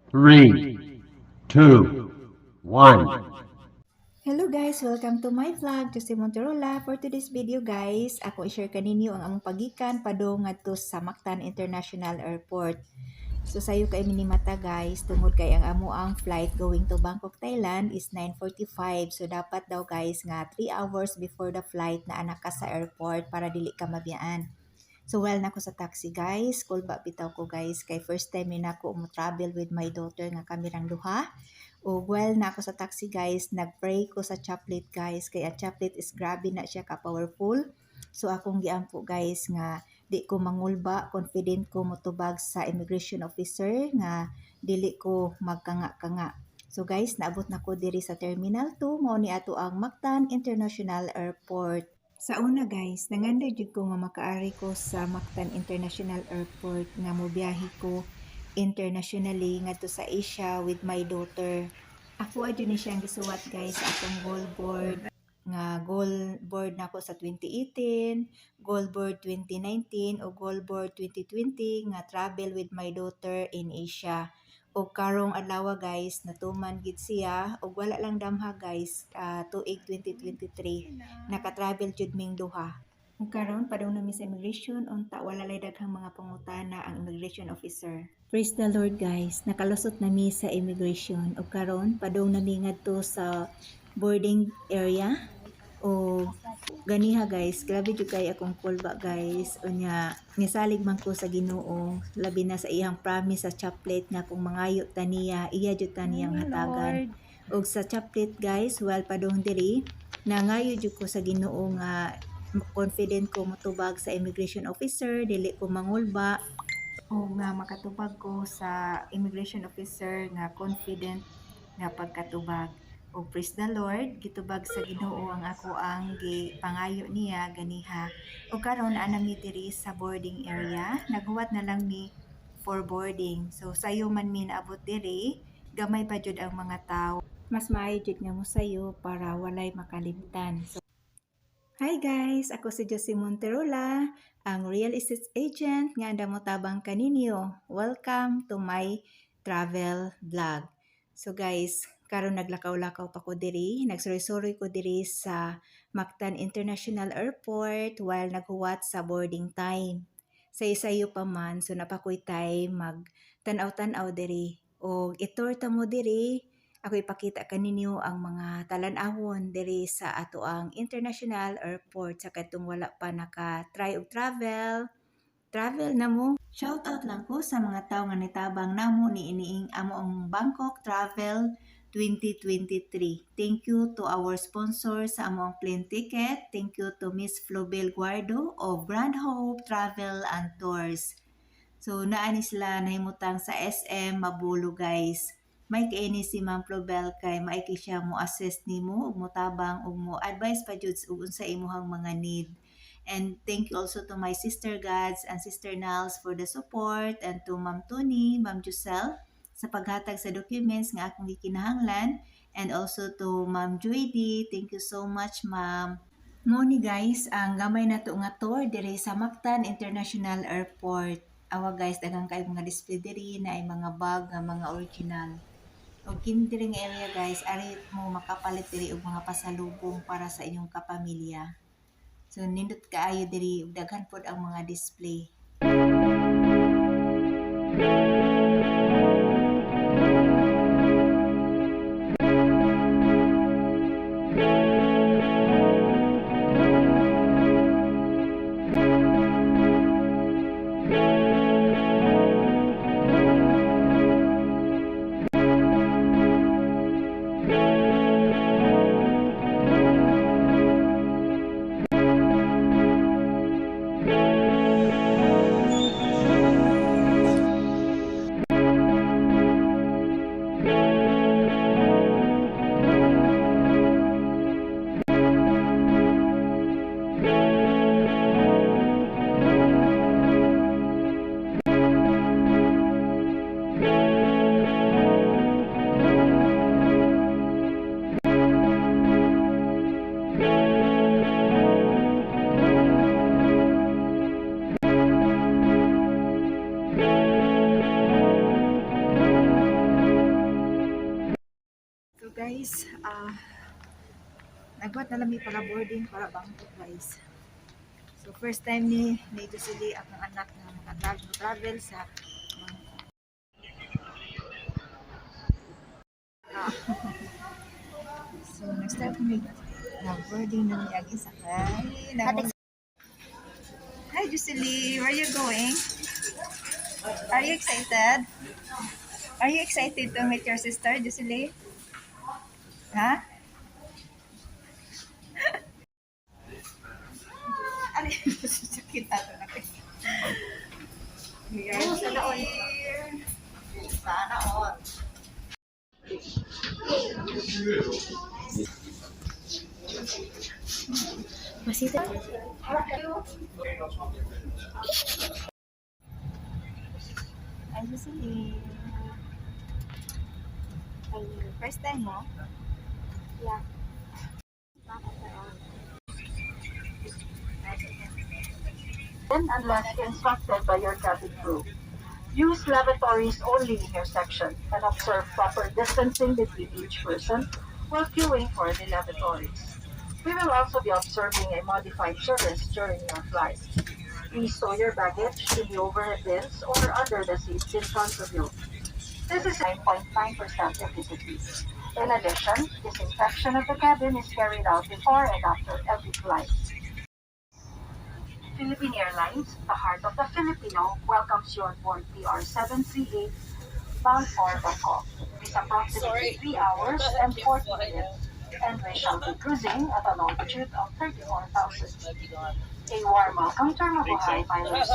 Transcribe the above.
Three, two, one. Hello guys! Welcome to my vlog, Jose Monterola. For today's video guys, ako i-share kaninyo ang among pagikan padong ngadto sa Mactan International Airport. So sayo kay minimata guys, tungod kay ang amo ang flight going to Bangkok, Thailand is 9:45. So dapat daw guys nga 3 hours before the flight na anak ka sa airport para dili ka mabiyaan. So while nako sa taxi guys, cool ba bitaw ko guys kay first time ni nako mo travel with my daughter nga kamirang duha. O while na ako sa taxi guys, nagpray ko sa chaplet guys. Kaya chaplet is grabe na siya ka-powerful. So akong giampo guys nga di ko mangulba, confident ko motubag sa immigration officer nga dili ko magkanga-kanga. So guys, naabot na ko diri sa Terminal 2, mao ni ato ang Mactan International Airport. Sa una guys, nanganda jud ko nga makaari ko sa Mactan International Airport nga mobiyahe ko internationally ngadto sa Asia with my daughter. Ako adyo ni siyang gisuwat guys sa akong goal board nga goal board nako sa 2018, goal board 2019 o goal board 2020 nga travel with my daughter in Asia. O karong adlaw guys natuman gid siya og wala lang damha guys, tuig 2023 naka-travel jud ming duha. Ug karon padung nami sa immigration unta wala lay daghang mga pangutana ang immigration officer. Praise the Lord guys, nakalusot nami sa immigration ug karon padung nami ngadto sa boarding area o ganiha guys, grabe jud kay akong kulba guys. Unya nisalig man ko sa Ginoo labi na sa iyang promise sa chaplet nga kung mangayo taniya iya jud taniyang hatagan. Ug sa chaplet guys, while padung diri nangayo jud ko sa Ginoo nga confident ko motubag sa immigration officer, dili ko mangulba o nga makatubag ko sa immigration officer nga confident nga pagkatubag. O praise the Lord, gitubag sa Ginoo ang ako ang pangayo niya ganiha. O karon naa nami diri sa boarding area, naghuwat na lang mi for boarding. So sayo man mi naabot diri, gamay pa jud ang mga tawo. Mas maayo jud nga mo sayo para walay makalimtan. So, hi guys! Ako si Josie Monterola, ang real estate agent nga andam tabang kaninyo. Welcome to my travel vlog. So guys, karon naglakaw-lakaw pa ko diri, nagsuroy-suroy ko diri sa Mactan International Airport while naghuwat sa boarding time. Sayo-sayo pa man, so napakoy time mag tanaw-tanaw diri. O itur ta mo diri, ako ipakita kaninyo ang mga talan-ahon diri sa ato ang International Airport sa katong wala pa naka-try og travel na mo. Shout out lang ko sa mga tao nga nitabang namo ni iniing amo ang Bangkok Travel 2023. Thank you to our sponsor sa amo ang plane ticket. Thank you to Miss Flobel Guardo of Grand Hope Travel and Tours. So naani sila nahimutang sa SM Mabulo guys. May kaini si Ma'am Flobel kay maiki siya mo assist nimo ug motabang ug mo advice pa jud ug unsa imuhang mga need. And thank you also to my sister Gads and sister Nals for the support, and to Ma'am Tony, Ma'am Jusel sa paghatag sa documents nga akong gikinahanglan, and also to Ma'am Joydy. Thank you so much Ma'am. Mo ni guys, ang gamay na to nga tour diri sa Mactan International Airport. Awa guys, daghang kay mga display diri na ay mga bag nga mga original. O kini diri nga area guys, ari mo makapalit diri og mga pasalubong para sa inyong kapamilya. So nindot kaayo diri ug daghan pod ang mga display. guys, nagwat na lami para boarding para bangko guys. So first time ni Jocelyn akong anak na travel sa Ah. So next time kami na boarding na niya gisakay. Hi Jocelyn, where are you going? Are you excited? Are you excited to meet your sister, Jocelyn? Ha? Ano yung sakit ato na kayo? Oh, sana all. Sana all. Masita. Ay, Jocelyn. First time mo? Yeah. Unless instructed by your cabin crew. Use lavatories only in your section and observe proper distancing between each person while queuing for the lavatories. We will also be observing a modified service during your flight. Please store your baggage in the overhead bins or under the seats in front of you. This is 9.9% efficacy. In addition, disinfection of the cabin is carried out before and after every flight. Philippine Airlines, the heart of the Filipino, welcomes you on board PR738 bound for Bangkok. It's approximately 3 hours and 40 minutes, and we shall be cruising at a longitude of 34,000. A warm welcome to our Mabuhay pilots.